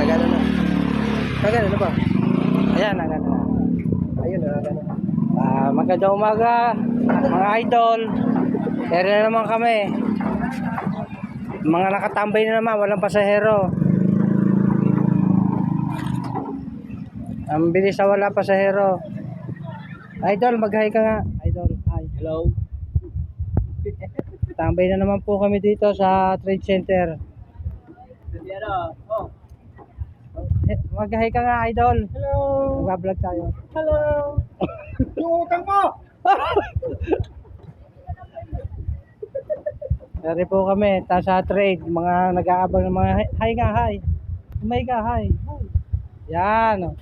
nagano na. Nagano na ba? Ayan, nagano na. Ayun, nagano na. Magandang umaga, mga idol. Ere na naman kami. Mga nakatambay na naman, walang pasahero. Ang bilis na wala pasahero. Idol, mag-hi ka nga. Idol, hi. Hello. Tambay na naman po kami dito sa Trade Center. Oh. Mag-hi ka nga, idol. Hello. Mag-vlog tayo. Hello. Yung utang mo. Dari po kami, sa trade, mga nag-aabang ng mga hi nga, hi. Umay ka, hi. Yan.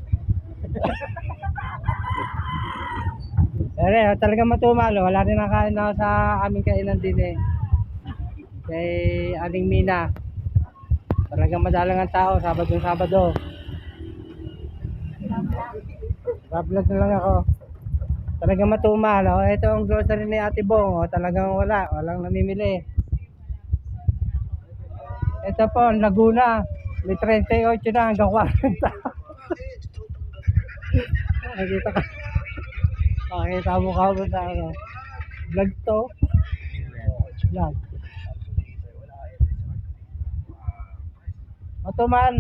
Dari, talagang matumal. Wala rin nakain na sa aming kainan din eh. Kay Aling Mina. Talagang madalang ang tao, Sabado. Vlog na lang ako. Talagang matumal. Oh. Ito ang grocery ni Ate Bong. Oh. Talagang walang namimili. Ito po, Laguna. May 38 na hanggang 40. Nakita ka. Nakita mo ka ba sa ano? Vlog to. Vlog. Matumal.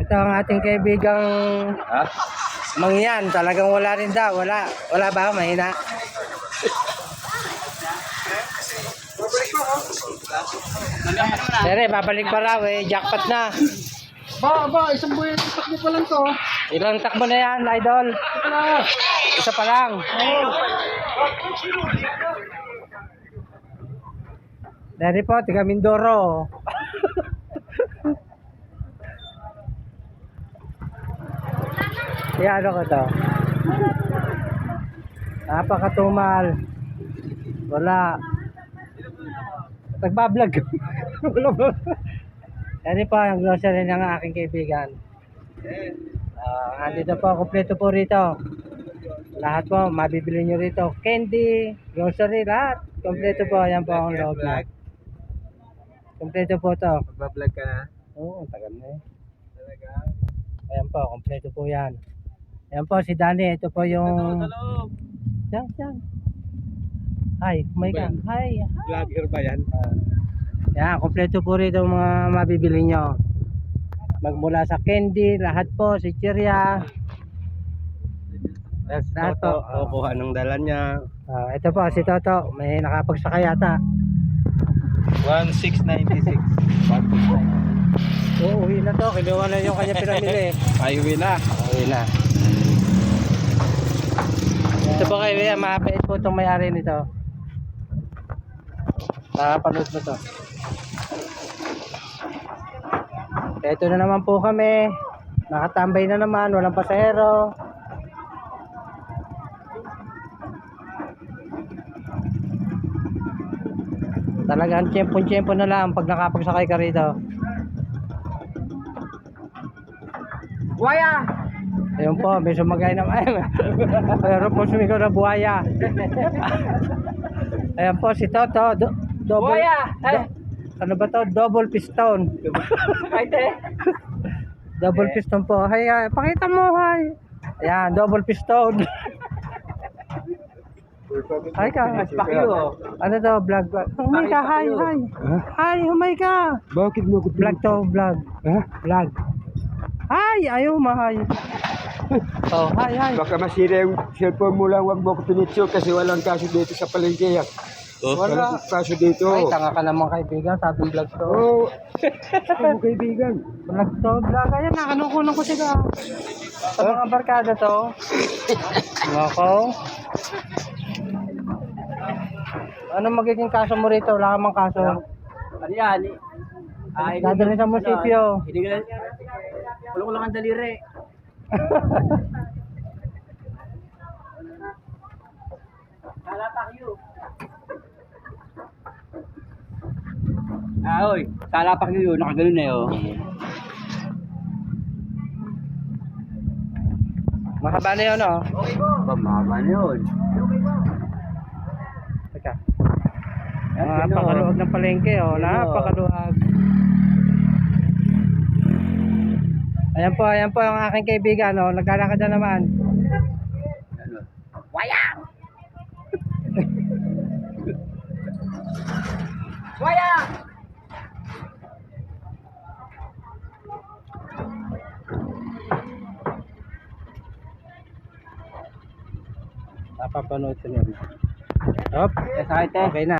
Ito ang ating kaibigang Mangyan. Talagang wala rin daw. Wala ba? Mahina. Sere, babalik pa raw eh. Jackpot na. Isang buhay takbo pa lang to. Ilang takbo na yan, idol? Isa pa lang. Dari po, tiga Mindoro. Yan, ano ko to? Napakatumal. Wala. Nagbablog. Yan po ang grocery ng aking kaibigan. Andito po, kompleto po rito. Lahat po, mabibili nyo rito. Candy, grocery, lahat. Kompleto po, yan po ang loob na. Kompleto po to. Magbablog ka na? Oo, tagal na eh. Talaga? Ayan po, kompleto po yan. Ayan po, si Danny. Ito po yung... Diyan. Hi, my God. Hi. Vlogger ba yan? Yan, kompleto po rito ang mga mabibili nyo. Magmula sa candy, lahat po, si Chiria. Lahat po. Kukuha ng dala niya. Ito po, si Toto. May nakapagsakay yata. 1696. 169. Uwi na to. Kinuha na yung kanya pinamili. Ay, uwi na. Uwi na. Ito po kayo, mapait po itong may-ari nito. Nakapanood mo to. Ito na naman po kami. Nakatambay na naman. Walang pasahero. Talagang tiyempo na lang pag nakapagsakay ka rito. Buhaya! Ayun po, may sumagay naman. Pero po sumigaw na buhaya. Ayan po, si Toto. Double, Buhaya! ano ba to? Double piston. Double piston po. Hay, pakita mo, hay. Ayan, double piston. Hay ka. Ano to, vlog? Humay ka, hay. Hay, humay ka. Bakit mo ko Vlog to, vlog. Vlog. Hay, ayaw mahay. Oh, hay. Baka masira yung cellphone mo lang, wag mo ko pinitso kasi walang kaso dito sa palengke. Walang kaso dito. Ay, tanga ka naman kaibigan, sabing vlog to. Oo. Ano kaibigan? Vlog to, vlog. Ayan, nakanukunan ko siya. Sa mga barkada to. Ngoko. Ano magiging kaso mo rito? Wala ka mang kaso. Ano yan? Dadalhin sa munisipyo. Hindi ka Kulong lang ang daliri. Salapak yun. Oy, salapak yun. Nakaganon na yun. Mahaba na yun, oh. Okay po. Mahaba na yun. Teka. Napakaluwag ng palengke, oh. Napakaluwag. Ayan po ang aking kaibigan, oh. Naglalakad na naman. Ano? Wayang! Wayang! Napapanood ko niya. Hop, okay na.